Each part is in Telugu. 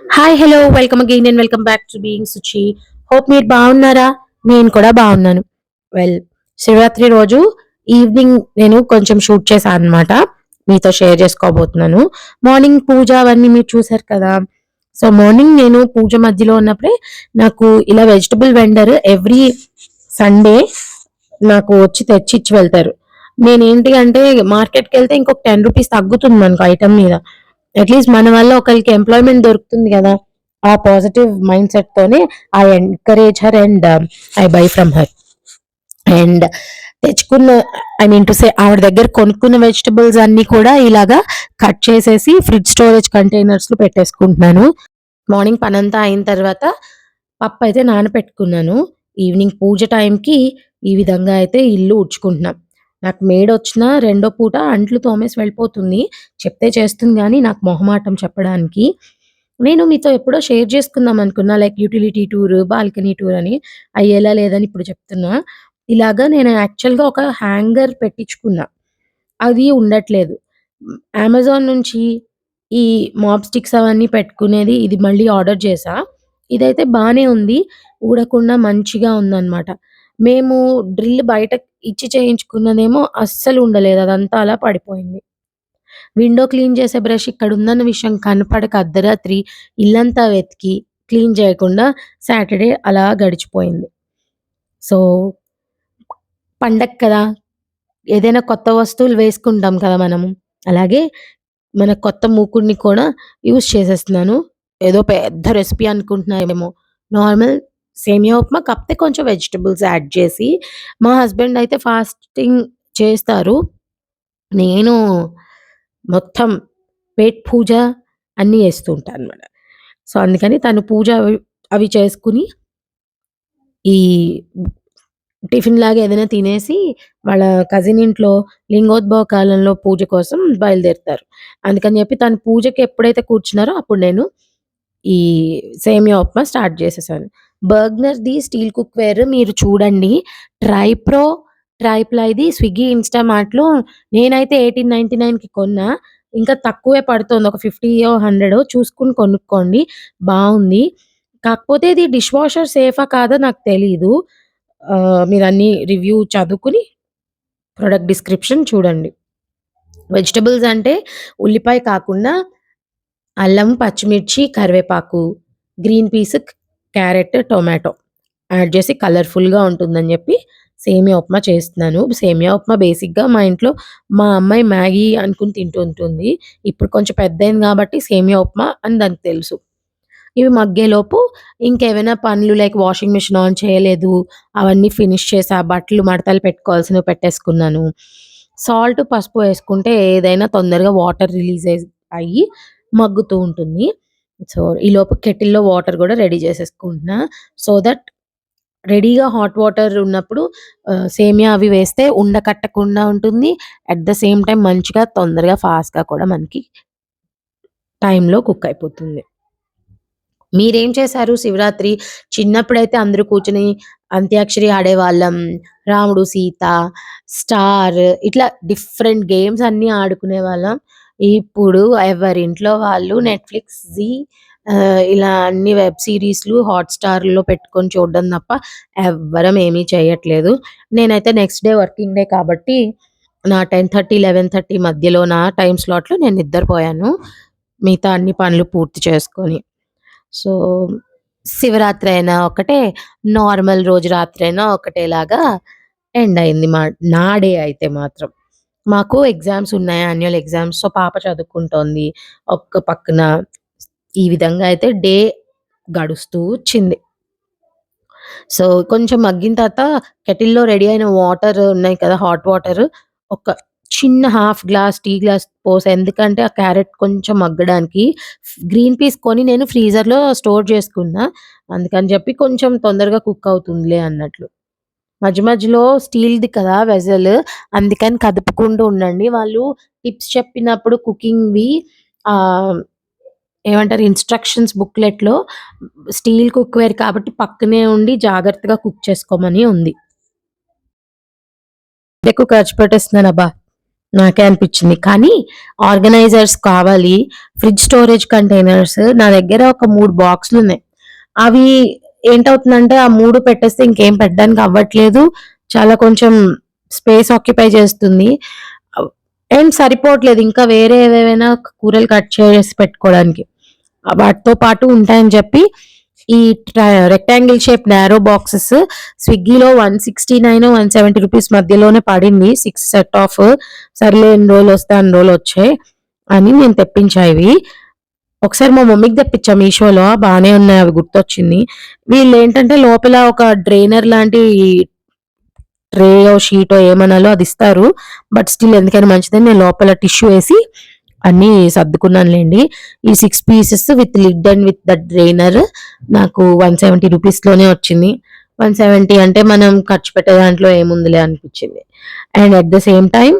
Hi hello welcome again and welcome back to being Suchi. Hope మీరు బాగున్నారా? నేను కూడా బాగున్నాను. వెల్, శివరాత్రి రోజు ఈవినింగ్ నేను కొంచెం షూట్ చేశాను అనమాట. మీతో షేర్ చేసుకోబోతున్నాను. మార్నింగ్ పూజ అవన్నీ మీరు చూసారు కదా. సో మార్నింగ్ నేను పూజ మధ్యలో ఉన్నప్పుడే నాకు ఇలా వెజిటబుల్ వెండర్ ఎవ్రీ సండే నాకు వచ్చి తెచ్చి ఇచ్చి వెళ్తారు. నేనేంటి అంటే మార్కెట్కి వెళ్తే ఇంకొక ₹10 తగ్గుతుంది మనకు ఐటమ్ మీద. అట్లీస్ట్ మన వల్ల ఒకరికి ఎంప్లాయ్మెంట్ దొరుకుతుంది కదా. ఆ పాజిటివ్ మైండ్ సెట్ తోనే I encourage her and I buy from her. And తెచ్చుకున్న, ఐ మీన్ టు సే, ఆవిడ దగ్గర కొనుక్కున్న వెజిటబుల్స్ అన్ని కూడా ఇలాగా కట్ చేసేసి ఫ్రిడ్జ్ స్టోరేజ్ కంటైనర్స్ లో పెట్టేసుకుంటున్నాను. మార్నింగ్ పనంతా అయిన తర్వాత పప్పు అయితే నానపెట్టుకున్నాను. ఈవినింగ్ పూజ టైంకి ఈ విధంగా అయితే ఇల్లు ఉడ్చుకుంటున్నాం. నాకు మేడొచ్చినా రెండో పూట అంట్లు తోమేసి వెళ్ళిపోతుంది. చెప్తే చేస్తుంది గానీ నాకు మొహమాటం చెప్పడానికి. నేను మీతో ఎప్పుడో షేర్ చేసుకుందాం అనుకున్నా. Like utility tour, balcony tour అని. అయ్యేలా లేదని ఇప్పుడు చెప్తున్నా. ఇలాగా నేను యాక్చువల్‌గా ఒక హ్యాంగర్ పెట్టించుకున్నా. అది ఉండట్లేదు. అమెజాన్ నుంచి ఈ మాప్ స్టిక్స్ అవన్నీ పెట్టుకునేది ఇది మళ్ళీ ఆర్డర్ చేశా. ఇదైతే బానే ఉంది. ఊడకుండా మంచిగా ఉందనమాట. మేము డ్రిల్ బయట ఇచ్చి చేయించుకున్నదేమో అస్సలు ఉండలేదు. అదంతా అలా పడిపోయింది. విండో క్లీన్ చేసే బ్రష్ ఇక్కడుందన్న విషయం కనపడక అర్ధరాత్రి ఇల్లంతా వెతికి క్లీన్ చేయకుండా సాటర్‌డే అలా గడిచిపోయింది. సో, పండగ కదా! ఏదైనా కొత్త వస్తువులు వేసుకుంటాం కదా మనము. అలాగే మన కొత్త మూకుడిని కూడా యూజ్ చేసేస్తున్నాను. ఏదో పెద్ద రెసిపీ అనుకుంటున్నారేమో. నార్మల్ సేమియా ఉప్మా కాకపోతే కొంచెం వెజిటబుల్స్ యాడ్ చేసి. మా హస్బెండ్ అయితే ఫాస్టింగ్ చేస్తారు. నేను మొత్తం పేట్ పూజ అన్నీ చేస్తూ ఉంటానన్నమాట. సో, అందుకని తను పూజ అవి అవి చేసుకొని ఈ టిఫిన్‌లాగా ఏదైనా తినేసి వాళ్ళ కజిన్ ఇంట్లో లింగోద్భవ కాలంలో పూజ కోసం బయలుదేరుతారు. అందుకని చెప్పి తను పూజకి ఎప్పుడైతే కూర్చున్నారో అప్పుడు నేను ఈ సేమియా ఉప్మా స్టార్ట్ చేసేసాను. బర్గ్నర్‌ది స్టీల్ కుక్‌వేర్ మీరు చూడండి. ట్రైప్రో, ట్రైప్లైది స్విగ్గీ, ఇన్‌స్టామార్ట్‌లో నేనైతే 1899కి కొన్నా. ఇంకా తక్కువే పడుతోంది. ఒక 50యో, 100 చూసుకొని కొనుక్కోండి. బావుంది. కాకపోతే ఇది డిష్ వాషర్ సేఫా కాదో నాకు తెలీదు. మీరన్నీ రివ్యూ చదువుకొని ప్రొడక్ట్ డిస్క్రిప్షన్ చూడండి. వెజిటబుల్స్ అంటే ఉల్లిపాయ కాకుండా అల్లం, పచ్చిమిర్చి, కరివేపాకు, green peas, carrot, tomato add చేసి కలర్‌ఫుల్‌గా ఉంటుందని చెప్పి సేమియా ఉప్మా చేస్తున్నాను. సేమియా ఉప్మా బేసిక్‌గా మా ఇంట్లో మా అమ్మాయి మ్యాగీ అనుకుని తింటూ ఉంటుంది. ఇప్పుడు కొంచెం పెద్దయింది కాబట్టి సేమియా ఉప్మా అని దానికి తెలుసు. ఇవి మగ్గేలోపు ఇంకేవైనా పనులు లైక్ వాషింగ్ మిషన్ ఆన్ చేయలేదు. అవన్నీ ఫినిష్ చేశా. బట్టలు మడతలు పెట్టుకోవాల్సినవి పెట్టేసుకున్నాను. సాల్ట్, పసుపు వేసుకుంటే ఏదైనా తొందరగా వాటర్ రిలీజ్ అయ్యి మగ్గుతూ ఉంటుంది. సో, ఈలోపు కెటిల్‌లో వాటర్ గూడా రెడీ చేసేసుకుంటున్నా. సో దట్ రెడీగా హాట్ వాటర్ ఉన్నప్పుడు సేమియా అవి వేస్తే ఉండకట్టకుండా ఉంటుంది. అట్ ద సేమ్ టైమ్ మంచిగా తొందరగా ఫాస్ట్‌గా కూడా మనకి టైంలో కుక్ అయిపోతుంది. మీరేం చేశారు శివరాత్రి? చిన్నప్పుడైతే అందరూ కూర్చొని అంత్యాక్షరి ఆడేవాళ్ళం. రాముడు, సీత, స్టార్ ఇట్లా డిఫరెంట్ గేమ్స్ అన్నీ ఆడుకునేవాళ్ళం. ఇప్పుడు ఎవరింట్లో వాళ్ళు నెట్‌ఫ్లిక్స్, జీ ఇలా అన్ని వెబ్ సీరీస్‌లు హాట్‌స్టార్‌లో పెట్టుకొని చూడడం తప్ప ఎవ్వరం ఏమీ చేయట్లేదు. నేనైతే నెక్స్ట్ డే వర్కింగ్ డే కాబట్టి నా 10:30, 11:30 మధ్యలో నా టైమ్ స్లాట్‌లో నేను నిద్రపోయాను. మిగతా అన్ని పనులు పూర్తి చేసుకొని. సో, శివరాత్రి అయినా ఒకటే, నార్మల్ రోజు రాత్రైనా ఒకటేలాగా ఎండ్ అయింది నా డే అయితే మాత్రం. మాకు ఎగ్జామ్స్ ఉన్నాయి. Annual exams. సో, పాప చదువుకుంటోంది. ఒక పక్కన ఈ విధంగా అయితే డే గడుస్తూ వచ్చింది. సో, కొంచెం మగ్గిన తర్వాత కెటిల్‌లో రెడీ అయిన వాటర్ ఉన్నాయి కదా! హాట్ వాటర్ ఒక చిన్న హాఫ్ గ్లాస్, టీ గ్లాస్ పోసా. ఎందుకంటే ఆ క్యారెట్ కొంచెం మగ్గడానికి. గ్రీన్ పీస్ కొని నేను ఫ్రీజర్‌లో స్టోర్ చేసుకున్నా. అందుకని చెప్పి కొంచెం తొందరగా కుక్ అవుతుందిలే అన్నట్లు. మధ్య మధ్యలో స్టీల్‌ది కదా వెసెల్. అందుకని కదుపుకుంటూ ఉండండి. వాళ్ళు టిప్స్ చెప్పినప్పుడు కుకింగ్‌వి ఆహ్, ఏమంటారు, ఇన్‌స్ట్రక్షన్స్ బుక్‌లెట్‌లో స్టీల్ కుక్‌వేర్ కాబట్టి పక్కనే ఉండి జాగ్రత్తగా కుక్ చేసుకోమని ఉంది. ఎక్కువ ఖర్చు పెట్టేస్తున్నానబ్బా! నాకే అనిపించింది. కానీ ఆర్గనైజర్స్ కావాలి. ఫ్రిడ్జ్ స్టోరేజ్ కంటైనర్స్ నా దగ్గర ఒక 3 బాక్సులున్నాయి. అవి ఏంటవుతుందంటే, ఆ 3 పెట్టేస్తే ఇంకేం పెట్టడానికి అవ్వట్లేదు. చాలా కొంచెం స్పేస్ ఆక్యుపై చేస్తుంది. ఆహ్, అండ్ సరిపోవట్లేదు. ఇంకా వేరే ఏవేవైనా కూరలు కట్ చేసి పెట్టుకోవడానికి. వాటితో పాటు ఉంటాయని చెప్పి ఈ రెక్టాంగిల్ షేప్ నారో బాక్సెస్ స్విగ్గీలో 169, 170 రూపీస్ మధ్యలోనే పడింది. 6 సెట్ ఆఫ్. సర్లే ఎన్ని రోజులు వస్తే అన్ని రోజులు వచ్చాయి అని నేను తెప్పించా ఇవి. ఒకసారి మా మమ్మీకి తెప్పించా మీషోలో. బానే ఉన్నాయి అవి గుర్తొచ్చింది. వీళ్ళేంటంటే లోపల ఒక డ్రైనర్ లాంటి ట్రేయో, షీటో ఏమనాలో అది ఇస్తారు. బట్ స్టిల్ ఎందుకైనా మంచిదని నేను లోపల టిష్యూ వేసి అన్నీ సర్దుకున్నానులేండి. ఈ 6 pieces with lid and with the drainer నాకు 170 రూపీస్‌లోనే వచ్చింది. 170 అంటే మనం ఖర్చు పెట్టే దాంట్లో ఏముందిలే అనిపించింది. And at the same time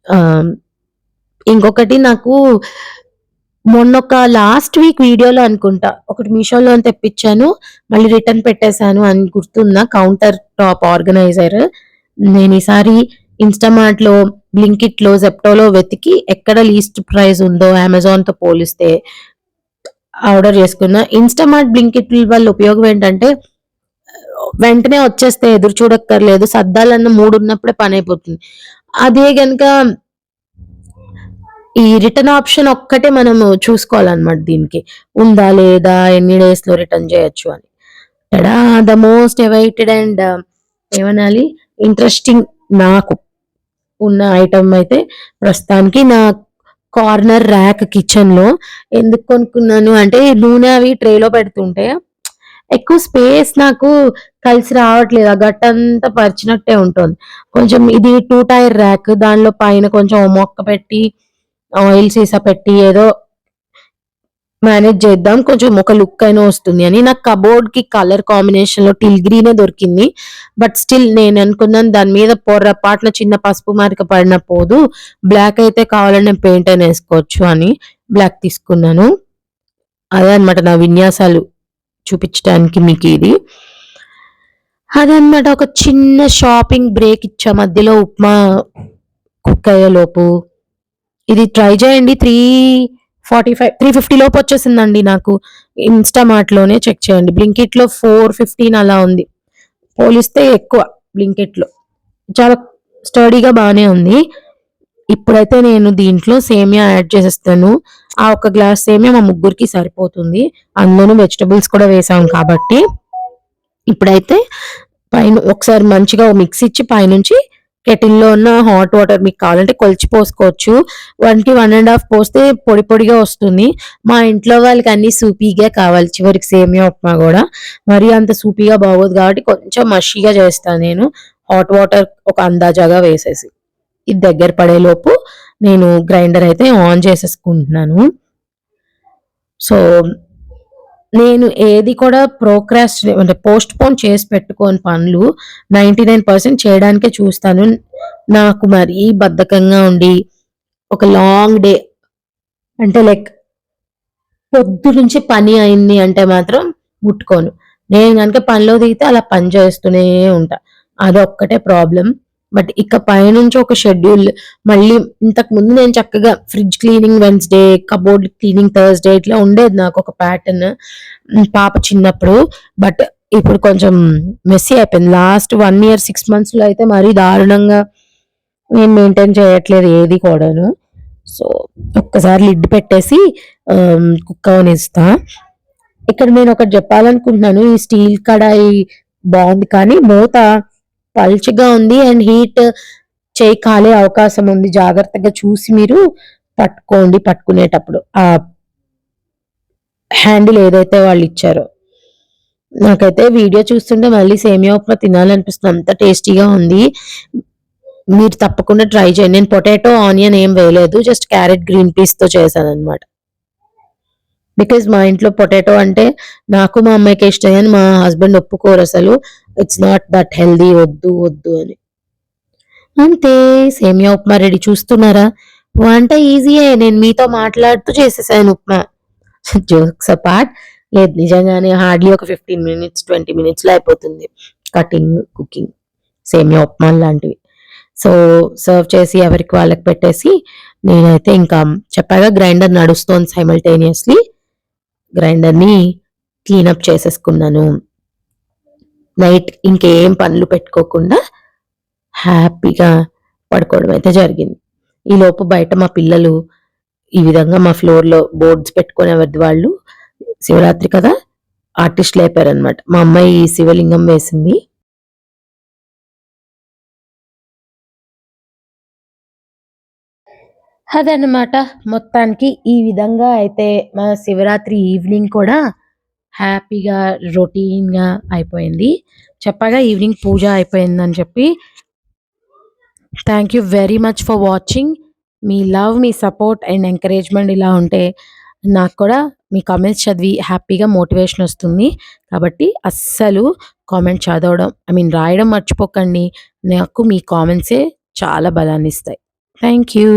ఆహ్, ఇంకొకటి నాకు మొన్నొక లాస్ట్ వీక్ వీడియోలో అనుకుంటా. ఒకటి మీషోలో తెప్పించాను. మళ్ళీ రిటర్న్ పెట్టేసాను అని గుర్తుందా? Counter top organizer. నేను ఈసారి ఇన్‌స్టామార్ట్‌లో, బ్లింకిట్‌లో, జెప్టోలో వెతికి ఎక్కడ లీస్ట్ ప్రైస్ ఉందో అమెజాన్‌తో పోలిస్తే ఆర్డర్ చేసుకున్నా. ఇన్‌స్టామార్ట్, బ్లింకిట్ వల్ల ఉపయోగం ఏంటంటే వెంటనే వచ్చేస్తాయి. ఎదురు చూడక్కర్లేదు. సర్దాలన్న మూడున్నప్పుడే పనైపోతుంది. అదే గనుక ఈ రిటర్న్ ఆప్షన్ ఒక్కటే మనము చూసుకోవాలన్నమాట దీనికి. ఉందా? లేదా? ఎన్ని డేస్‌లో రిటర్న్ చేయొచ్చు అని. Ta-da! The most awaited and ఏమనాలి ఇంట్రెస్టింగ్ నాకు ఉన్న ఐటెమ్ అయితే ప్రస్తుతానికి నా కార్నర్ ర్యాక్ కిచెన్‌లో. ఎందుకు కొనుక్కున్నాను అంటే నూనె అవి ట్రేలో పెడుతుంటే ఎక్కువ స్పేస్ నాకు కలిసి రావట్లేదు. ఆ గట్టంతా పరిచినట్టే ఉంటోంది. కొంచెం ఇది 2 టైర్ ర్యాక్. దానిలో పైన కొంచెం ఓ మొక్క పెట్టి, ఆయిల్ సీసా పెట్టి ఏదో మేనేజ్ చేద్దాం. కొంచెం ఒక లుక్ అయినా వస్తుంది అని. నాకు కబోర్డ్‌కి కలర్ కాంబినేషన్‌లో టిల్ గ్రీనే దొరికింది. బట్ స్టిల్ నేను అనుకున్నాను దాని మీద పొర్రపాటున చిన్న పసుపు మరక పడినా పోదు. బ్లాక్ అయితే కావాలంటే నేను పెయింట్ అయినా ఏసుకోవచ్చు అని బ్లాక్ తీసుకున్నాను. అదే అన్నమాట నా విన్యాసాలు చూపించడానికి మీకిది. అదన్నమాట. ఒక చిన్న షాపింగ్ బ్రేక్ ఇచ్చా మధ్యలో ఉప్మా కుక్ అయ్యేలోపు. ఇది ట్రై చేయండి. 345, 350 లోపు వచ్చేసిందండి నాకు. ఇన్‌స్టామార్ట్‌లోనే చెక్ చేయండి. బ్లింకిట్‌లో 415 అలా ఉంది. పోలిస్తే ఎక్కువ బ్లింకిట్‌లో. చాలా స్టడీగా బానే ఉంది. ఇప్పుడైతే నేను దీంట్లో సేమియా యాడ్ చేసేస్తాను. ఆ ఒక్క గ్లాస్ సేమియా మా ముగ్గురికి సరిపోతుంది. అందులోనూ వెజిటబుల్స్ కూడా వేసాం కాబట్టి. ఇప్పుడైతే పైన ఒకసారి మంచిగా ఓ మిక్స్ ఇచ్చి పైనుంచి కెటిల్‌లో ఉన్న హాట్ వాటర్ మీకు కావాలంటే కొలిచి పోసుకోవచ్చు. 1కి 1 ½ పోస్తే పొడి పొడిగా వస్తుంది. మా ఇంట్లో వాళ్ళకి అన్నీ సూపీగా కావాలి. చివరికి సేమియా ఉప్మా గూడా. మరీ అంత సూపీగా బాగోదు కాబట్టి కొంచెం మషీగా చేస్తా నేను. హాట్ వాటర్ ఒక అందాజాగా వేసేసి. ఇది దగ్గర పడేలోపు నేను గ్రైండర్ అయితే ఆన్ చేసేసుకుంటున్నాను. సో, నేను ఏది కూడా అంటే పోస్ట్‌పోన్ చేసి పెట్టుకోని పనులు 99% చేయడానికే చూస్తాను. నాకు మరీ బద్ధకంగా ఉండి ఒక లాంగ్ డే అంటే లైక్ పొద్దునుంచి పని అయింది అంటే మాత్రం ముట్టుకోను. నేను గనుక పనిలో దిగితే అలా పని చేస్తూనే ఉంటా. అదొక్కటే ప్రాబ్లమ్. బట్ ఇక పైనుంచి ఒక షెడ్యూల్ మళ్ళీ ఇంతకుముందు నేను చక్కగా fridge cleaning Wednesday, cupboard cleaning Thursday ఇట్లా ఉండేది నాకొక ప్యాటర్న్. పాప చిన్నప్పుడు. బట్ ఇప్పుడు కొంచెం మెస్సీ అయిపోయింది. లాస్ట్ 1 ఇయర్ 6 మంత్స్‌లో అయితే మరీ దారుణంగా నేను మెయింటైన్ చేయట్లేదు ఏది కూడాను. సో, ఒక్కసారి లిడ్ పెట్టేసి కుక్ అవ్వనిస్తా. ఇక్కడ నేనొకటి జెప్పాలనుకుంటున్నాను. ఈ స్టీల్ కడాయి బావుంది. కానీ మూత పల్చగా ఉంది. అండ్ హీట్ చెయ్యి కాలే అవకాశం ఉంది. జాగ్రత్తగా చూసి మీరు పట్టుకోండి పట్టుకునేటప్పుడు. ఆ హ్యాండిల్ ఏదైతే వాళ్ళిచ్చారో. నాకైతే వీడియో చూస్తుంటే మళ్ళీ సేమియా ఉప్మా తినాలనిపిస్తుంది. అంత టేస్టీగా ఉంది. మీరు తప్పకుండా ట్రై చేయండి. నేను పొటాటో, ఆనియన్ ఏం వేయలేదు. జస్ట్ క్యారట్, గ్రీన్ పీస్‌తో చేశాననమాట. బికాజ్ మా ఇంట్లో పొటాటో అంటే నాకు, మా అమ్మాయికే ఇష్టం గాని మా హస్బెండ్ ఒప్పుకోరసలు. ఇట్స్ నాట్ దట్ హెల్తీ వద్దు, వద్దు అని. అంతే సేమియా ఉప్మా రెడీ. చూస్తున్నారా? వంట ఈజీయే. నేను మీతో మాట్లాడుతూ చేసేసాను ఉప్మా. జోక్స్ అపార్ట్ లేదు నిజంగానే హార్డ్‌లీ ఒక 15 మినిట్స్, 20 మినిట్స్‌లో అయిపోతుంది. కటింగ్, కుకింగ్ సేమియా ఉప్మా లాంటివి. సో, సర్వ్ చేసి ఎవరికి వాళ్ళకి పెట్టేసి నేనైతే ఇంకా చెప్పాగా గ్రైండర్ నడుస్తోంది సైమల్టేనియస్‌లీ. గ్రైండర్‌ని క్లీనప్ చేసేసుకున్నాను. నైట్ ఇంకేం పనులు పెట్టుకోకుండా హ్యాపీగా పడుకోవడం అయితే జరిగింది. ఈలోపు బయట మా పిల్లలు ఈ విధంగా మా ఫ్లోర్‌లో బోర్డ్స్ పెట్టుకొని ఎవరిది వాళ్ళు శివరాత్రి కదా! ఆర్టిస్ట్‌లు అయిపోయారనమాట. మా అమ్మాయి శివలింగం వేసింది. అదనమాట. మొత్తానికి ఈ విధంగా అయితే మా శివరాత్రి ఈవినింగ్ కూడా హ్యాపీగా రొటీన్‌గా అయిపోయింది. చెప్పాగా ఈవినింగ్ పూజ అయిపోయిందని చెప్పి. Thank you very much for watching. Me love, me support and encouragement ఇలా ఉంటే నాకు కూడా మీ కామెంట్స్ చదివి హ్యాపీగా మోటివేషన్ వస్తుంది. కాబట్టి అస్సలు కామెంట్ చదవడం రాయడం మర్చిపోకండి. నాకు మీ కామెంట్సే చాలా బలాన్నిస్తాయి. Thank you.